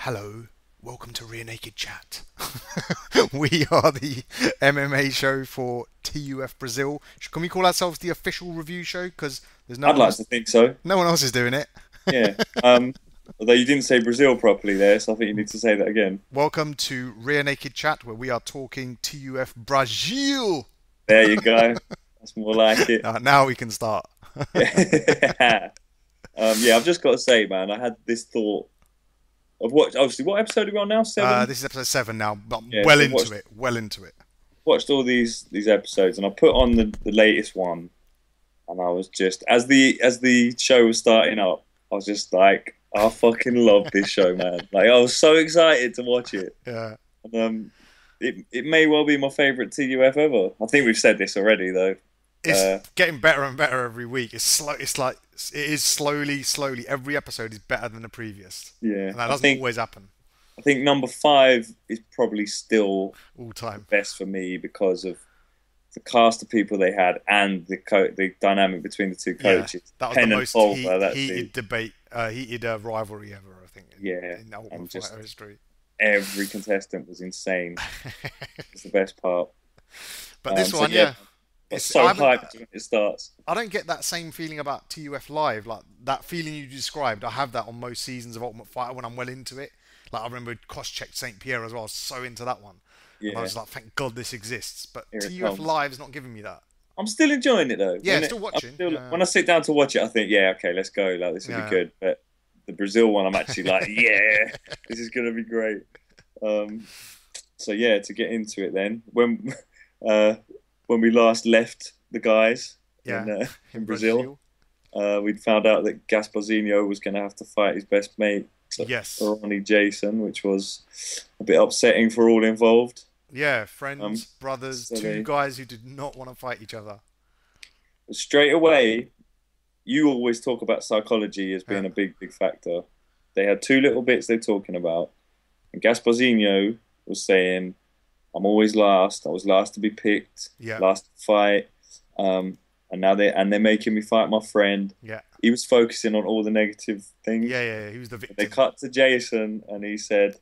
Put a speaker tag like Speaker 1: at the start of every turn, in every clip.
Speaker 1: Hello, welcome to Rear Naked Chat. We are the MMA show for TUF Brazil. Can we call ourselves the official review show? Because there's
Speaker 2: I'd like to think so.
Speaker 1: no one else is doing it.
Speaker 2: Yeah. Although you didn't say Brazil properly there, so I think you need to say that again.
Speaker 1: Welcome to Rear Naked Chat, where we are talking TUF Brazil.
Speaker 2: There you go. That's more like it.
Speaker 1: Now we can start.
Speaker 2: Yeah. Yeah, I've just got to say, man, I had this thought of what episode are we on now? Seven?
Speaker 1: This is episode 7 now, but
Speaker 2: Yeah,
Speaker 1: well
Speaker 2: so
Speaker 1: into it. Well into it.
Speaker 2: watched all these episodes, and I put on the latest one, and I was just as the show was starting up, I was just like, I fucking love this show, man. Like I was so excited to watch it.
Speaker 1: Yeah.
Speaker 2: And, it may well be my favourite TUF ever. I think we've said this already, though.
Speaker 1: It's getting better and better every week. It's slow. It's like it is slowly. Every episode is better than the previous,
Speaker 2: Yeah,
Speaker 1: and that doesn't always happen
Speaker 2: I think number 5 is probably still
Speaker 1: all
Speaker 2: the
Speaker 1: time.
Speaker 2: best for me because of the cast of people they had and the dynamic between the two
Speaker 1: Yeah,
Speaker 2: coaches.
Speaker 1: that was the
Speaker 2: Penn and
Speaker 1: most
Speaker 2: Fulmer, that's
Speaker 1: heated debate, heated rivalry ever. I think
Speaker 2: yeah,
Speaker 1: in Ultimate
Speaker 2: and just
Speaker 1: Fighter history.
Speaker 2: every contestant was insane. It's the best part.
Speaker 1: But this
Speaker 2: So
Speaker 1: one,
Speaker 2: yeah,
Speaker 1: yeah,
Speaker 2: I'm
Speaker 1: it's
Speaker 2: so hyped when it starts.
Speaker 1: I don't get that same feeling about TUF Live. Like that feeling you described, I have that on most seasons of Ultimate Fighter when I'm well into it. Like I remember cross-checked St. Pierre as well. I was so into that one. And I
Speaker 2: Yeah,
Speaker 1: was like, thank God this exists. But
Speaker 2: here it
Speaker 1: TUF
Speaker 2: comes.
Speaker 1: Live's not giving me that.
Speaker 2: I'm still enjoying it though.
Speaker 1: Yeah, still watching. Yeah.
Speaker 2: When I sit down to watch it, I think, yeah, okay, let's go. Like this will be
Speaker 1: Yeah.
Speaker 2: good. But the Brazil one, I'm actually like, yeah, this is gonna be great. So yeah, to get into it then, uh, when we last left the guys
Speaker 1: Yeah.
Speaker 2: in Brazil, we'd found out that Gasparzinho was going to have to fight his best mate,
Speaker 1: Yes.
Speaker 2: Ronnie Jason, which was a bit upsetting for all involved.
Speaker 1: Yeah.
Speaker 2: Um,
Speaker 1: Friends, brothers,
Speaker 2: so
Speaker 1: two
Speaker 2: they,
Speaker 1: guys who did not want to fight each other.
Speaker 2: straight away, you always talk about psychology as being
Speaker 1: Yeah.
Speaker 2: a big factor. They had two little bits they're talking about, and Gasparzinho was saying, "I'm always last. I was last to be picked,
Speaker 1: Yeah.
Speaker 2: last to fight, and now they're making me fight my friend."
Speaker 1: Yeah.
Speaker 2: He was focusing on all the negative things.
Speaker 1: Yeah. He was the
Speaker 2: They
Speaker 1: victim.
Speaker 2: cut to Jason, and he said,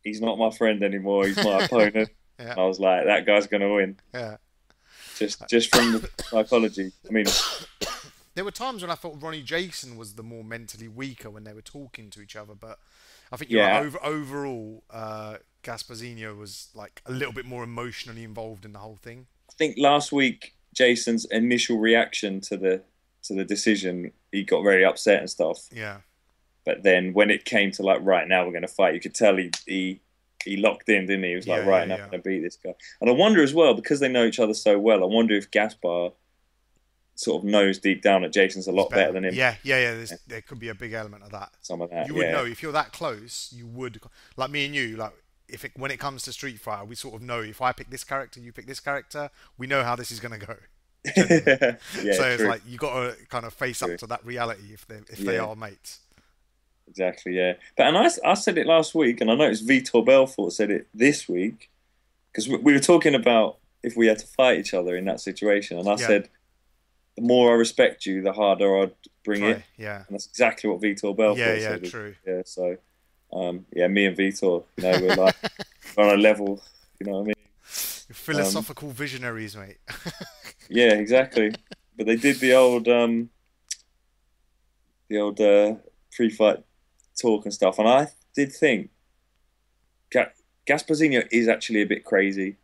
Speaker 2: "He's not my friend anymore. He's my opponent."
Speaker 1: Yeah.
Speaker 2: And I was like, "That guy's going to win."
Speaker 1: Yeah.
Speaker 2: Just from the psychology. I mean,
Speaker 1: There were times when I thought Ronnie Jason was the more mentally weaker when they were talking to each other, but I think you're right.
Speaker 2: yeah,
Speaker 1: Overall, Gasparzinho was like a little bit more emotionally involved in the whole thing.
Speaker 2: I think last week Jason's initial reaction to the decision, he got very upset and stuff.
Speaker 1: Yeah.
Speaker 2: But then when it came to like, right now we're going to fight, you could tell he locked in, didn't he? He was like,
Speaker 1: Yeah,
Speaker 2: right,
Speaker 1: yeah,
Speaker 2: now I'm
Speaker 1: yeah.
Speaker 2: going to beat this guy. And I wonder as well, because they know each other so well, I wonder if Gaspar sort of knows deep down that Jason's a
Speaker 1: He's
Speaker 2: lot better than him.
Speaker 1: Yeah. There could be a big element of that.
Speaker 2: Some of that,
Speaker 1: You would
Speaker 2: yeah.
Speaker 1: know if you're that close. You would, like me and you, like if it, when it comes to Street Fighter, we sort of know if I pick this character, you pick this character. We know how this is going to go. Generally.
Speaker 2: Yeah,
Speaker 1: So it's
Speaker 2: true.
Speaker 1: like you got to kind of face
Speaker 2: True.
Speaker 1: up to that reality if they
Speaker 2: Yeah.
Speaker 1: are mates.
Speaker 2: Exactly, yeah. But and I said it last week, and I noticed Vitor Belfort said it this week because we were talking about if we had to fight each other in that situation, and I
Speaker 1: Yeah.
Speaker 2: said the more I respect you, the harder I'd bring it,
Speaker 1: Try. Yeah.
Speaker 2: and that's exactly what Vitor Belfort
Speaker 1: Yeah.
Speaker 2: said.
Speaker 1: True.
Speaker 2: Yeah, so yeah, me and Vitor, we're like we're on a level, you know what I mean?
Speaker 1: Philosophical visionaries, mate.
Speaker 2: Yeah, exactly. But they did the old pre-fight talk and stuff, and I did think Gasparzinho is actually a bit crazy.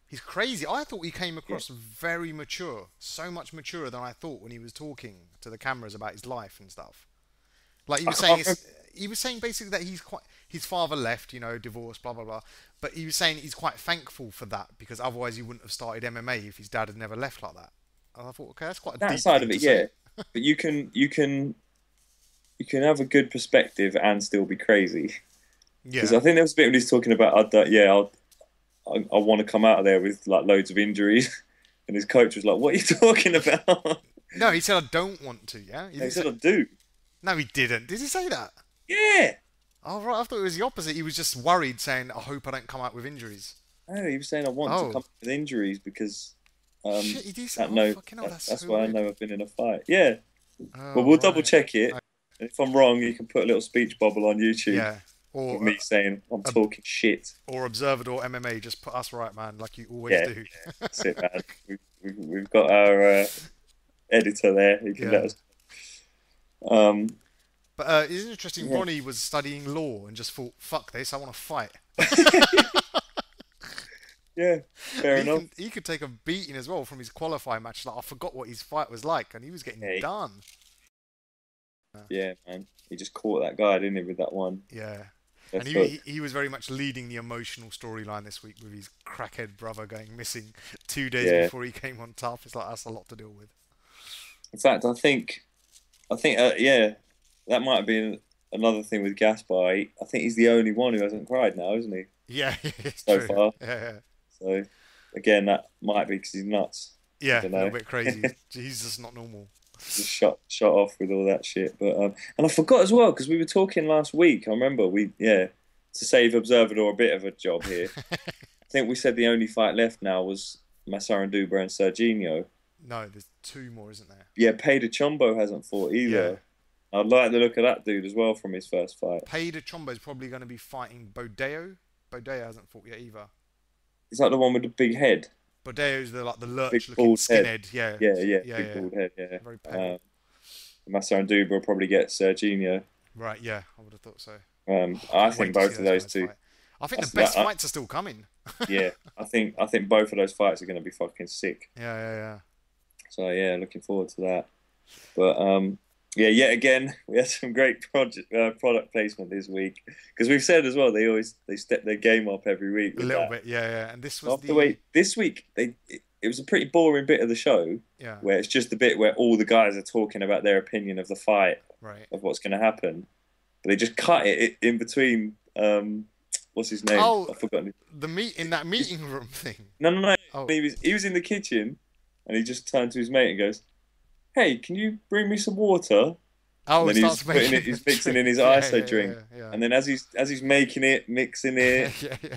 Speaker 1: He's crazy. I thought he came across very mature, so much maturer than I thought when he was talking to the cameras about his life and stuff. Like he
Speaker 2: I
Speaker 1: was saying,
Speaker 2: can't
Speaker 1: he was saying basically that his father left, divorced, blah blah blah. But he was saying he's quite thankful for that because otherwise he wouldn't have started MMA if his dad had never left like that. And I thought, okay, that's quite a
Speaker 2: that
Speaker 1: deep
Speaker 2: side
Speaker 1: thing
Speaker 2: of
Speaker 1: to
Speaker 2: it,
Speaker 1: say.
Speaker 2: yeah. But you can have a good perspective and still be crazy. Because
Speaker 1: Yeah,
Speaker 2: I think there was a bit when he's talking about, I want to come out of there with like loads of injuries, and his coach was like, "What are you talking about?"
Speaker 1: no, he said I don't want to. Yeah,
Speaker 2: He said, "I do."
Speaker 1: no, he didn't. Did he say that?
Speaker 2: Yeah.
Speaker 1: Oh right, I thought it was the opposite. He was just worried, saying, "I hope I don't come out with injuries."
Speaker 2: No, he was saying, "I want to
Speaker 1: Oh,
Speaker 2: come with injuries because
Speaker 1: shit, he did say,
Speaker 2: that
Speaker 1: oh
Speaker 2: no,
Speaker 1: fucking hell, that's
Speaker 2: that's
Speaker 1: so
Speaker 2: why I
Speaker 1: weird.
Speaker 2: know I've been in a fight." Yeah. Well,
Speaker 1: Oh
Speaker 2: we'll double
Speaker 1: right.
Speaker 2: check it, if I'm wrong, you can put a little speech bubble on YouTube
Speaker 1: Yeah.
Speaker 2: with
Speaker 1: Or
Speaker 2: me saying I'm talking shit.
Speaker 1: Observador MMA, just put us right, man, like you always
Speaker 2: Yeah,
Speaker 1: do.
Speaker 2: that's it, man. We've got our editor there. He can let
Speaker 1: Yeah.
Speaker 2: us. Um,
Speaker 1: But it's interesting.
Speaker 2: yeah.
Speaker 1: Ronnie was studying law and just thought, "Fuck this! I want to fight."
Speaker 2: Yeah,
Speaker 1: And
Speaker 2: fair enough.
Speaker 1: he could take a beating as well from his qualifying match. Like I forgot what his fight was like, and he was getting
Speaker 2: Yeah,
Speaker 1: done.
Speaker 2: yeah, man. He just caught that guy, didn't he, with that one
Speaker 1: Yeah. And
Speaker 2: left hook.
Speaker 1: he was very much leading the emotional storyline this week with his crackhead brother going missing 2 days
Speaker 2: Yeah.
Speaker 1: before he came on TUF. It's like that's a lot to deal with.
Speaker 2: In fact, yeah, that might have been another thing with Gaspar. I think he's the only one who hasn't cried now, isn't he,
Speaker 1: Yeah, it's
Speaker 2: so
Speaker 1: true.
Speaker 2: far?
Speaker 1: Yeah,
Speaker 2: So, again, that might be because he's nuts. I
Speaker 1: yeah,
Speaker 2: don't
Speaker 1: a little
Speaker 2: know.
Speaker 1: bit crazy. He's just not normal.
Speaker 2: Just shot off with all that shit. But and I forgot as well because we were talking last week. I remember to save Observador a bit of a job here. I think we said the only fight left now was Massaranduba and Serginho.
Speaker 1: No, there's two more, isn't there?
Speaker 2: Yeah, Pedro Chombo hasn't fought
Speaker 1: Yeah.
Speaker 2: either. I'd like the look of that dude as well from his first fight.
Speaker 1: Pedro Chombo is probably going to be fighting Bodeo. Bodeo hasn't fought yet either.
Speaker 2: Is that the one with the big head?
Speaker 1: Bodeo's the
Speaker 2: Big
Speaker 1: lurch looking
Speaker 2: bald head.
Speaker 1: skinhead. Yeah.
Speaker 2: Yeah,
Speaker 1: Yeah,
Speaker 2: big
Speaker 1: yeah.
Speaker 2: bald head. Yeah.
Speaker 1: Very pale.
Speaker 2: Massaranduba will probably get Serginho.
Speaker 1: Right, yeah, I would have thought so.
Speaker 2: I
Speaker 1: Can't
Speaker 2: think
Speaker 1: wait to
Speaker 2: both
Speaker 1: see
Speaker 2: of
Speaker 1: those
Speaker 2: those
Speaker 1: guys
Speaker 2: two.
Speaker 1: fight. I think
Speaker 2: That's
Speaker 1: the best
Speaker 2: that-
Speaker 1: fights are still coming.
Speaker 2: Yeah, I think both of those fights are going to be fucking sick.
Speaker 1: Yeah.
Speaker 2: So yeah, looking forward to that. But yeah, yet again we had some great product placement this week because we've said as well they step their game up every week.
Speaker 1: A
Speaker 2: With
Speaker 1: little
Speaker 2: that.
Speaker 1: bit, yeah. And this was
Speaker 2: This week it was a pretty boring bit of the show
Speaker 1: yeah,
Speaker 2: where it's just the bit where all the guys are talking about their opinion of the fight
Speaker 1: right.
Speaker 2: of what's going to happen, but they just cut it in between. What's his name?
Speaker 1: Oh,
Speaker 2: I've forgotten.
Speaker 1: In that meeting room thing.
Speaker 2: No.
Speaker 1: Oh,
Speaker 2: He was in the kitchen, and he just turned to his mate and goes, "Hey, can you bring me some water?"
Speaker 1: oh,
Speaker 2: And
Speaker 1: it
Speaker 2: then
Speaker 1: starts making
Speaker 2: he's mixing in his
Speaker 1: yeah,
Speaker 2: ISO drink,
Speaker 1: yeah.
Speaker 2: and then as he's making it, mixing it,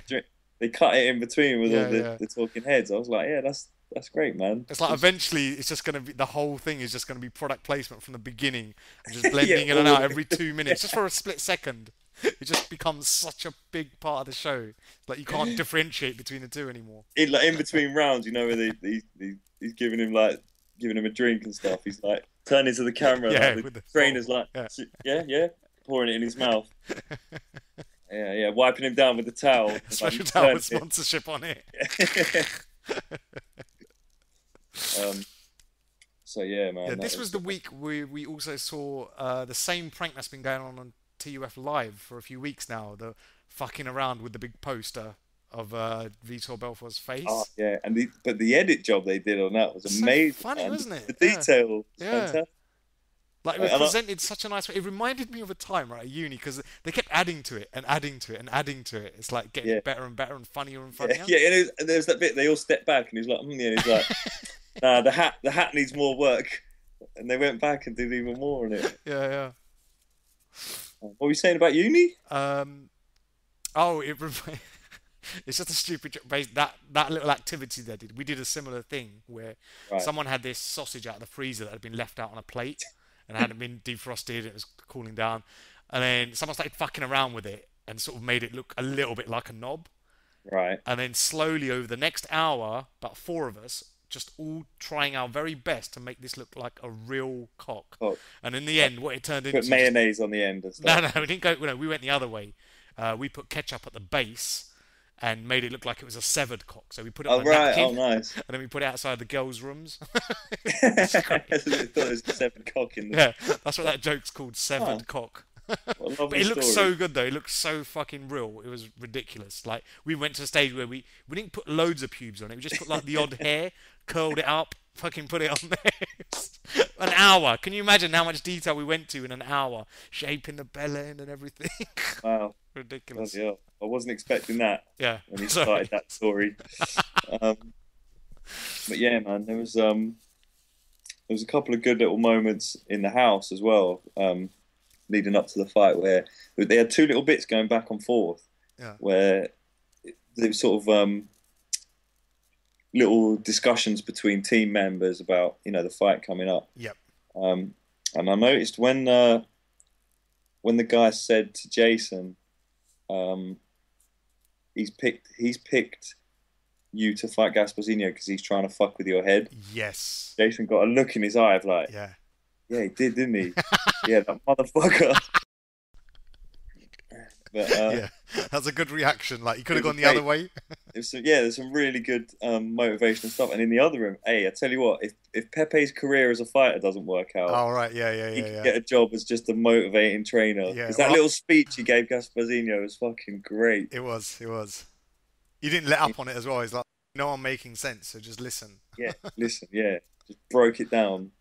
Speaker 1: yeah.
Speaker 2: they cut it in between with all
Speaker 1: Yeah.
Speaker 2: the talking heads. I was like, yeah, that's great, man.
Speaker 1: It's like eventually it's just going to be the whole thing is just going to be product placement from the beginning and just blending in and
Speaker 2: all
Speaker 1: out
Speaker 2: of it.
Speaker 1: every 2 minutes just for a split second. It just becomes such a big part of the show. Like you can't differentiate between the two anymore.
Speaker 2: In between rounds, where he's giving him a drink and stuff. He's like turning to the camera,
Speaker 1: Yeah,
Speaker 2: like
Speaker 1: with
Speaker 2: the
Speaker 1: the
Speaker 2: trainer's like,
Speaker 1: yeah.
Speaker 2: yeah, pouring it in his mouth. Yeah, wiping him down with the towel.
Speaker 1: Special
Speaker 2: Like,
Speaker 1: towel with sponsorship on it.
Speaker 2: So yeah, man.
Speaker 1: Yeah, this was the week we also saw the same prank that's been going on TUF Live for a few weeks now. The fucking around with the big poster of Vitor Belfort's face.
Speaker 2: Oh yeah, but the edit job they did on that was
Speaker 1: So
Speaker 2: amazing.
Speaker 1: funny,
Speaker 2: man.
Speaker 1: wasn't it?
Speaker 2: The detail,
Speaker 1: Yeah.
Speaker 2: fantastic.
Speaker 1: Like it was presented such a nice way. It reminded me of a time right at uni because they kept adding to it and adding to it and adding to it. It's like getting better and better and funnier and funnier.
Speaker 2: Yeah, and there's that bit they all stepped back and he's like, yeah, he's like, nah, the hat needs more work, and they went back and did even more on it.
Speaker 1: Yeah.
Speaker 2: What were you saying about uni?
Speaker 1: It's just a stupid joke. That little activity they did. We did a similar thing where someone had this sausage out of the freezer that had been left out on a plate and hadn't been defrosted. It was cooling down, and then someone started fucking around with it and sort of made it look a little bit like a knob.
Speaker 2: Right.
Speaker 1: And then slowly over the next hour, about 4 of us, just all trying our very best to make this look like a real cock. And in the end, what it turned into...
Speaker 2: Put mayonnaise on the end and stuff.
Speaker 1: No, we didn't go... No, we went the other way. We put ketchup at the base and made it look like it was a severed cock. So we put it on a napkin.
Speaker 2: Oh, nice.
Speaker 1: And then we put it outside the girls' rooms.
Speaker 2: I thought it was a severed cock in the...
Speaker 1: Yeah, that's what that joke's called, severed cock. But it looks so good though. It looks so fucking real. It was ridiculous. Like we went to a stage where we didn't put loads of pubes on it. We just put like the odd hair, curled it up, fucking put it on there. An hour. Can you imagine how much detail we went to in an hour, shaping the bellend and everything?
Speaker 2: Wow,
Speaker 1: ridiculous.
Speaker 2: Yeah, I wasn't expecting that.
Speaker 1: Yeah,
Speaker 2: when he started that story. But yeah, man, there was a couple of good little moments in the house as well. Leading up to the fight where they had 2 little bits going back and forth where there was sort of little discussions between team members about the fight coming up.
Speaker 1: Yep.
Speaker 2: And I noticed when when the guy said to Jason, um, he's picked you to fight Gasparzinho because he's trying to fuck with your head.
Speaker 1: Yes.
Speaker 2: Jason got a look in his eye of like,
Speaker 1: Yeah.
Speaker 2: yeah, he did, didn't he? Yeah, that motherfucker. But
Speaker 1: Yeah, that's a good reaction. Like, you could have gone the
Speaker 2: great.
Speaker 1: other way.
Speaker 2: There's some really good motivational stuff. And in the other room, hey, I tell you what, if Pepe's career as a fighter doesn't work out,
Speaker 1: Oh, right,
Speaker 2: he can get a job as just a motivating trainer.
Speaker 1: Yeah,
Speaker 2: Because that little speech he gave Gasparzinho was fucking great.
Speaker 1: It was. You didn't let up on it as well. He's like, no, I'm making sense, so just listen.
Speaker 2: Yeah, listen, yeah, just broke it down.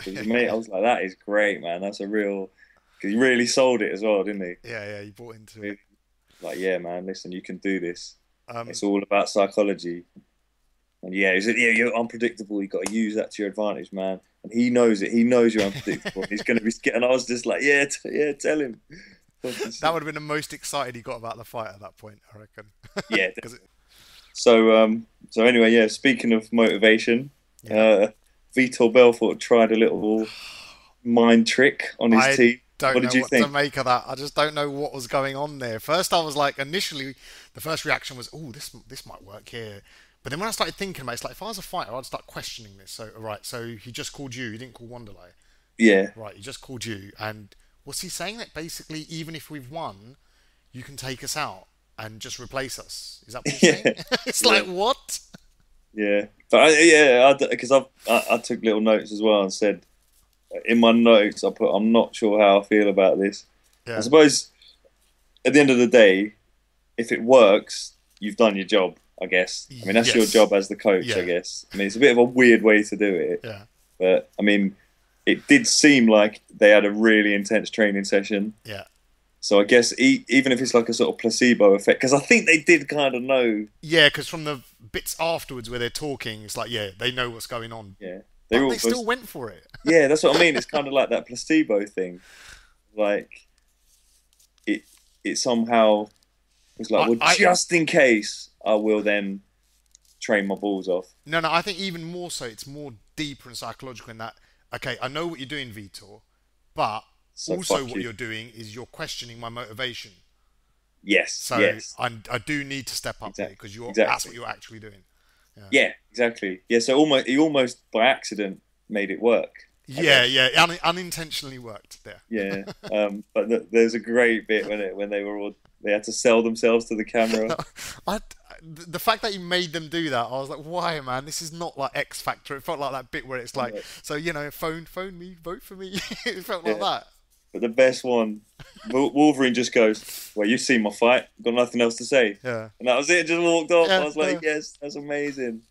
Speaker 2: Mate, I was like, that is great, man. That's a real. Because he really sold it as well, didn't he?
Speaker 1: Yeah, he bought into it.
Speaker 2: Like, yeah, man, listen, you can do this. It's all about psychology. And yeah, he said, yeah, you're unpredictable. You've got to use that to your advantage, man. And he knows it. He knows you're unpredictable. He's going to be scared. And I was just like, yeah, tell him.
Speaker 1: That would have been the most excited he got about the fight at that point, I reckon.
Speaker 2: Yeah. So anyway, yeah, speaking of motivation, Vitor Belfort tried a little mind trick on his team.
Speaker 1: Don't know what to make of that. I just don't know what was going on there. First, I was like, initially, the first reaction was, "Oh, this might work here." But then when I started thinking about it, it's like, if I was a fighter, I'd start questioning this. So, right, so he just called you. He didn't call Wanderlei.
Speaker 2: Yeah.
Speaker 1: Right, he just called you. And was he saying that basically, even if we've won, you can take us out and just replace us? Is that what he's saying? It's like, what?
Speaker 2: Yeah. But because I took little notes as well and said, in my notes, I put, I'm not sure how I feel about this. Yeah. I suppose at the end of the day, if it works, you've done your job, I guess. I mean, that's your job as the coach, I guess. I mean, it's a bit of a weird way to do it.
Speaker 1: Yeah.
Speaker 2: But, I mean, it did seem like they had a really intense training session.
Speaker 1: Yeah.
Speaker 2: So I guess even if it's like a sort of placebo effect, because I think they did kind of know.
Speaker 1: Yeah, because from the bits afterwards where they're talking, it's like, yeah, they know what's going on.
Speaker 2: Yeah.
Speaker 1: They still went for it.
Speaker 2: Yeah, that's what I mean. It's kind of like that placebo thing. Like, it somehow was like, just in case, I will then train my balls off.
Speaker 1: No, I think even more so, it's more deeper and psychological in that, okay, I know what you're doing, Vitor, but also what you're doing is you're questioning my motivation.
Speaker 2: Yes.
Speaker 1: So I do need to step up there because that's what you're actually doing.
Speaker 2: Yeah, exactly. Yeah, so he almost by accident made it work.
Speaker 1: Unintentionally worked there.
Speaker 2: Yeah, but there's a great bit when they had to sell themselves to the camera.
Speaker 1: The fact that you made them do that, I was like, why, man? This is not like X Factor. It felt like that bit where it's like, so phone me, vote for me. It felt like that.
Speaker 2: But the best one, Wolverine just goes, well, you've seen my fight. Got nothing else to say.
Speaker 1: Yeah.
Speaker 2: And that was it. Just walked off. I was like, yes, that's amazing.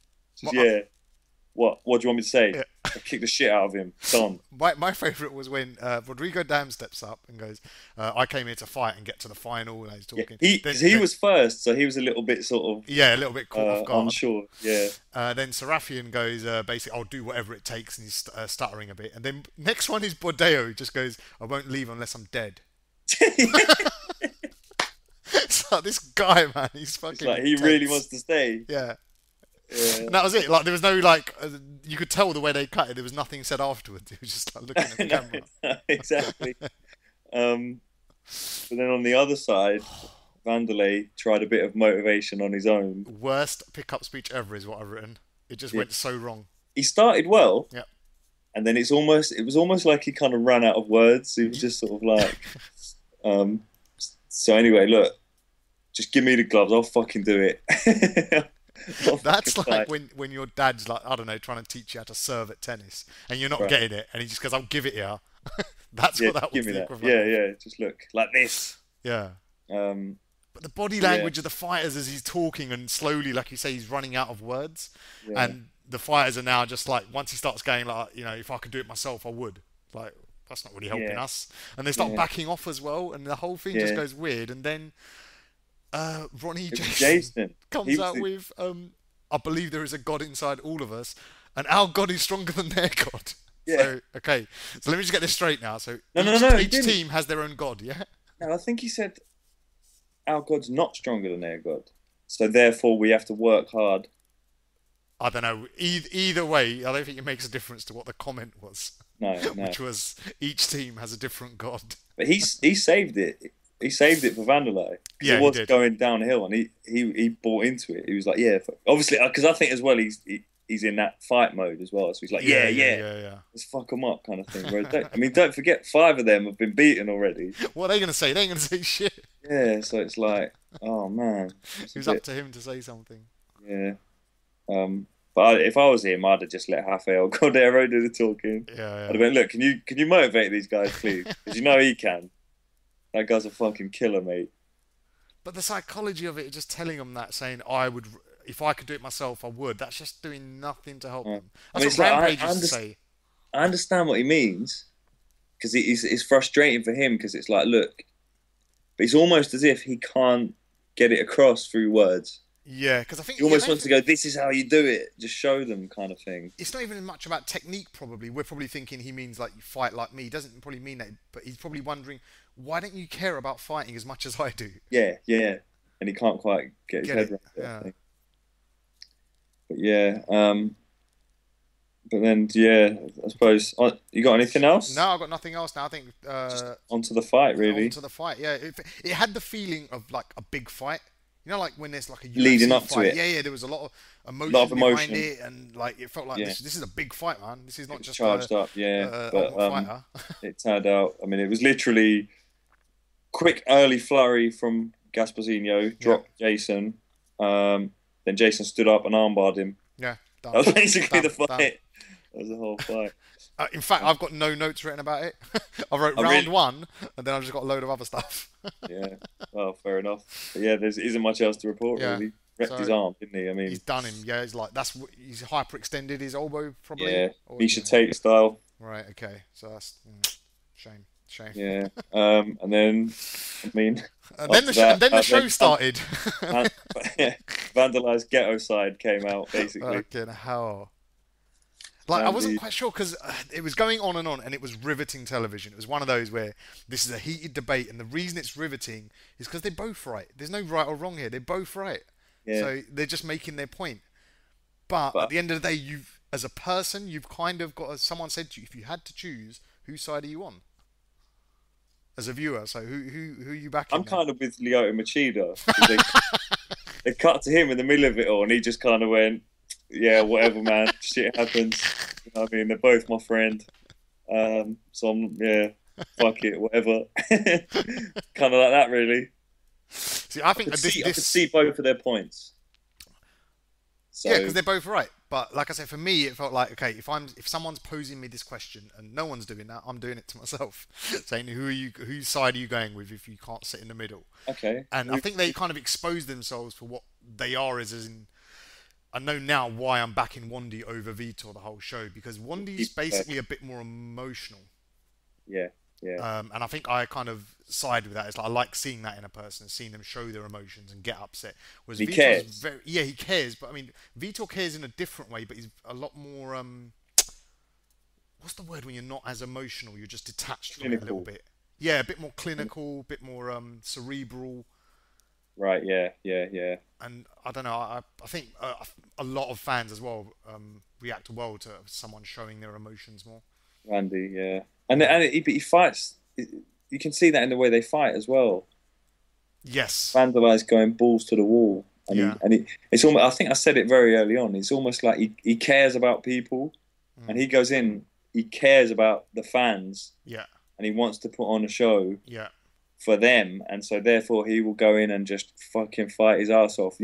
Speaker 2: What do you want me to say? Yeah. I kicked the shit out of him. Done.
Speaker 1: My favourite was when Rodrigo Dam steps up and goes, I came here to fight and get to the final. And he's talking.
Speaker 2: Yeah, he was first, so he was a little bit sort of...
Speaker 1: Yeah, a little bit caught off guard.
Speaker 2: Unsure, yeah.
Speaker 1: Then Serafian goes, basically, I'll do whatever it takes, and he's stuttering a bit. And then next one is Bordeo, who just goes, I won't leave unless I'm dead. It's like, this guy, man, he's fucking... It's
Speaker 2: like, he really wants to stay.
Speaker 1: Yeah. Yeah. And that was it. Like, there was no you could tell the way they cut it. There was nothing said afterwards. It was just like looking at the camera.
Speaker 2: Exactly. But then on the other side, Wanderlei tried a bit of motivation on his own.
Speaker 1: Worst pickup speech ever is what I've written. It just went so wrong.
Speaker 2: He started well.
Speaker 1: Yeah.
Speaker 2: And then it was almost like he kind of ran out of words. He was just sort of like, so anyway, look, just give me the gloves. I'll fucking do it.
Speaker 1: That's like when your dad's like, I don't know, trying to teach you how to serve at tennis and you're not getting it and he just goes, I'll give it here. That's what that was the equivalent.
Speaker 2: Yeah, just look like this.
Speaker 1: Yeah. But the body language of the fighters as he's talking and slowly, like you say, he's running out of words. Yeah. And the fighters are now just like, once he starts going like, if I could do it myself, I would. Like, that's not really helping us. And they start backing off as well and the whole thing just goes weird. And then Ronnie Jason comes out with, I believe there is a God inside all of us, and our God is stronger than their God. Yeah. So, okay. So let me just get this straight now. So each team has their own God, yeah?
Speaker 2: No, I think he said our God's not stronger than their God. So therefore we have to work hard.
Speaker 1: I don't know. Either way, I don't think it makes a difference to what the comment was.
Speaker 2: no, no.
Speaker 1: which was each team has a different god.
Speaker 2: But he saved it. He saved it for Wanderlei because
Speaker 1: Yeah,
Speaker 2: it
Speaker 1: he
Speaker 2: was
Speaker 1: did.
Speaker 2: going downhill, and he bought into it. He was like, yeah, obviously, because I think as well he's in that fight mode as well. So he's like, yeah. Let's fuck them up, kind of thing. Whereas don't forget, 5 of them have been beaten already.
Speaker 1: What are they going to say? They ain't going to say shit.
Speaker 2: Yeah, so it's like, oh man,
Speaker 1: It was up to him to say something.
Speaker 2: Yeah. But if I was him, I'd have just let Rafael Cordero do the talking.
Speaker 1: Yeah.
Speaker 2: I'd have been, look, can you motivate these guys, please? Because you know he can. That guy's a fucking killer, mate.
Speaker 1: But the psychology of it, just telling them that, saying I would, if I could do it myself, I would. That's just doing nothing to help them. That's what Rampage used to say.
Speaker 2: I understand what he means because it's frustrating for him because it's like, look, but it's almost as if he can't get it across through words.
Speaker 1: Yeah, because I think
Speaker 2: he almost wants to go, this is how you do it, just show them, kind of thing.
Speaker 1: It's not even much about technique. Probably we're probably thinking he means like you fight like me. He doesn't probably mean that, but he's probably wondering, why don't you care about fighting as much as I do?
Speaker 2: Yeah, and he can't quite get his head around it. But yeah, but then I suppose you got anything else?
Speaker 1: No, I've got nothing else now. I think
Speaker 2: just onto the fight, really.
Speaker 1: Onto the fight, yeah. It had the feeling of like a big fight. You know, like when there's like a UFC
Speaker 2: leading up
Speaker 1: fight.
Speaker 2: to it.
Speaker 1: Yeah, there was a lot of emotion behind it, and like it felt like this is a big fight, man. This is not just
Speaker 2: charged up, but it turned out. I mean, it was literally quick early flurry from Gasparzinho, dropped Jason, then Jason stood up and armbarred him.
Speaker 1: Yeah, done.
Speaker 2: That was basically the fight.
Speaker 1: Done.
Speaker 2: That was the whole fight.
Speaker 1: In fact, I've got no notes written about it. I wrote round 1, and then I've just got a load of other stuff.
Speaker 2: Yeah, well, fair enough. But yeah, there isn't much else to report, really. Wrecked his arm, didn't he? I mean,
Speaker 1: he's done him. Yeah, he's like he's hyperextended his elbow, probably.
Speaker 2: Yeah, Misha Tate style.
Speaker 1: Right. Okay. So that's shame.
Speaker 2: Yeah. And then, I mean,
Speaker 1: and then the show started.
Speaker 2: Wanderlei's ghetto side came out, basically.
Speaker 1: Fucking hell. Like, I wasn't quite sure because it was going on, and it was riveting television. It was one of those where this is a heated debate, and the reason it's riveting is because they're both right. There's no right or wrong here. They're both right. Yeah. So they're just making their point. But at the end of the day, as a person, you've kind of got. Someone said to you, if you had to choose, whose side are you on? As a viewer, so who are you backing?
Speaker 2: I'm kind of with Lyoto Machida. They cut to him in the middle of it all, and he just kind of went, yeah, whatever, man. Shit happens. You know what I mean? They're both my friend. So fuck it, whatever. Kind of like that, really.
Speaker 1: See, I think
Speaker 2: I could see both of their points. So...
Speaker 1: Yeah, because they're both right. But like I said, for me, it felt like, okay, if someone's posing me this question and no one's doing that, I'm doing it to myself, saying whose side are you going with if you can't sit in the middle?
Speaker 2: Okay.
Speaker 1: And I think they kind of expose themselves for what they are as in. I know now why I'm backing Wandy over Vitor the whole show, because Wandy's basically a bit more emotional.
Speaker 2: Yeah.
Speaker 1: And I think I kind of side with that. It's like I like seeing that in a person, seeing them show their emotions and get upset. Whereas
Speaker 2: he cares.
Speaker 1: He cares, but I mean, Vitor cares in a different way, but he's a lot more. What's the word when you're not as emotional? You're just detached from it a little bit. Yeah, a bit more clinical, a bit more cerebral.
Speaker 2: Right, yeah.
Speaker 1: And I don't know, I think a lot of fans as well react well to someone showing their emotions more.
Speaker 2: Randy, yeah. And he fights, you can see that in the way they fight as well.
Speaker 1: Yes.
Speaker 2: Wanderlei's going balls to the wall. It's almost, I think I said it very early on, it's almost like he cares about people, and he goes in, he cares about the fans.
Speaker 1: Yeah.
Speaker 2: And he wants to put on a show.
Speaker 1: Yeah.
Speaker 2: For them, and so therefore he will go in and just fucking fight his ass off,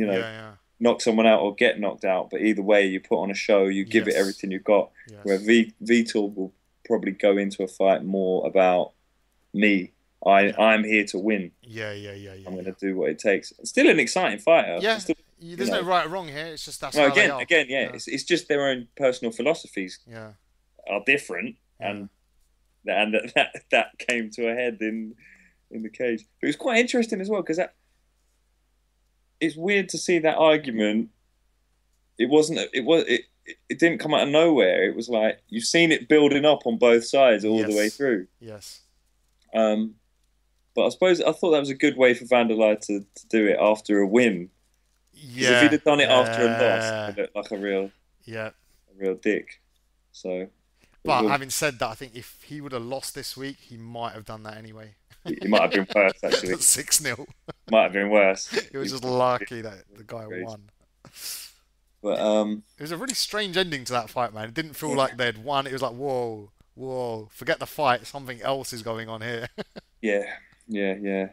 Speaker 2: knock someone out or get knocked out. But either way, you put on a show, you give it everything you've got. Yes. Where Vitor will probably go into a fight more about me. I'm here to win.
Speaker 1: Yeah.
Speaker 2: I'm going to do what it takes. Still an exciting fighter.
Speaker 1: Yeah. There's no right or wrong here. It's just that's
Speaker 2: how
Speaker 1: they are.
Speaker 2: Again, yeah. It's just their own personal philosophies.
Speaker 1: Yeah.
Speaker 2: Are different, and that came to a head in the cage. But it was quite interesting as well, because it's weird to see that argument. It didn't come out of nowhere. It was like you've seen it building up on both sides all the way through.
Speaker 1: Yes.
Speaker 2: But I thought that was a good way for Wanderlei to do it after a win.
Speaker 1: Yeah.
Speaker 2: If he'd have done it after a loss, it looked like a real dick. So
Speaker 1: But having said that, I think if he would have lost this week, he might have done that anyway.
Speaker 2: It might have been worse, actually.
Speaker 1: 6-0.
Speaker 2: Might have been worse.
Speaker 1: It was just lucky that the guy won.
Speaker 2: But
Speaker 1: it was a really strange ending to that fight, man. It didn't feel like they'd won. It was like, whoa, whoa, forget the fight. Something else is going on here.
Speaker 2: yeah. It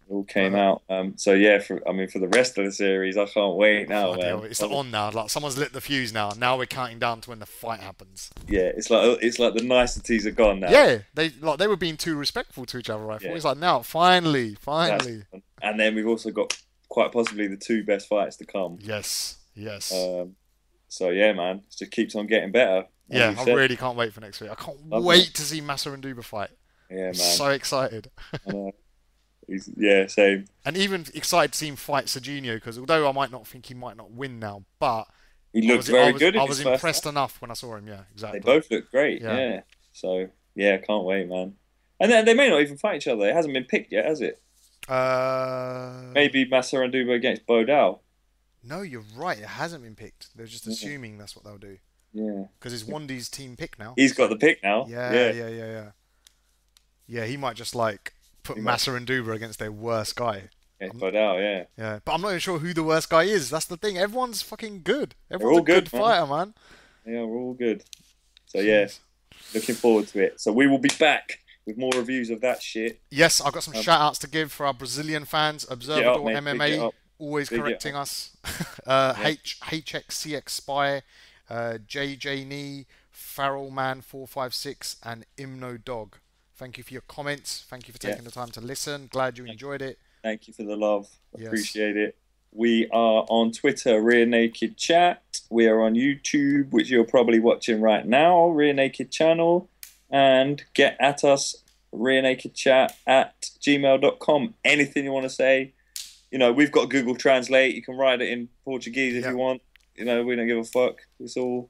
Speaker 2: all came out. So yeah, for the rest of the series, I can't wait now, man.
Speaker 1: Hell, it's on now. Like someone's lit the fuse now. Now we're counting down to when the fight happens.
Speaker 2: Yeah, it's like the niceties are gone now.
Speaker 1: Yeah, they were being too respectful to each other. I thought it's like now, finally.
Speaker 2: And then we've also got quite possibly the two best fights to come.
Speaker 1: Yes.
Speaker 2: So yeah, man, it just keeps on getting better.
Speaker 1: Yeah, I really can't wait for next week. I can't wait to see Massa and Duba fight.
Speaker 2: Yeah, man.
Speaker 1: So excited.
Speaker 2: I know. Yeah, same.
Speaker 1: And even excited to see him fight Serginho, because although I might not think he might not win now, but
Speaker 2: he looked very good.
Speaker 1: I was impressed enough when I saw him. Yeah, exactly.
Speaker 2: They both look great. Yeah. So yeah, can't wait, man. And then they may not even fight each other. It hasn't been picked yet, has it? Maybe Massa and Duba against Bodal.
Speaker 1: No, you're right. It hasn't been picked. They're just assuming that's what they'll do.
Speaker 2: Yeah.
Speaker 1: Because it's Wandy's team pick now.
Speaker 2: He's got the pick now.
Speaker 1: Yeah. Yeah, he might just like put Massa and Duba against their worst guy.
Speaker 2: Yeah.
Speaker 1: Yeah, but I'm not even sure who the worst guy is. That's the thing. Everyone's fucking good.
Speaker 2: Everyone's
Speaker 1: a good fighter, man.
Speaker 2: Yeah, we're all good. So yeah, looking forward to it. So we will be back with more reviews of that shit.
Speaker 1: Yes, I've got some shout outs to give for our Brazilian fans. Observador MMA, always correcting us. HXCX Spy, JJ Knee, Farrell Man 456, and Imno Dog. Thank you for your comments. Thank you for taking the time to listen. Glad you enjoyed it.
Speaker 2: Thank you for the love. Appreciate it. We are on Twitter, Rear Naked Chat. We are on YouTube, which you're probably watching right now, Rear Naked Channel. And get at us, rearnakedchat@gmail.com. Anything you want to say. You know, we've got Google Translate. You can write it in Portuguese if you want. You know, we don't give a fuck. It's all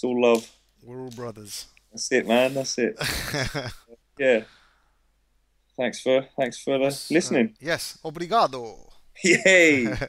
Speaker 2: love.
Speaker 1: We're all brothers.
Speaker 2: That's it, man. That's it. Yeah. Thanks for listening.
Speaker 1: Yes. Obrigado.
Speaker 2: Yay.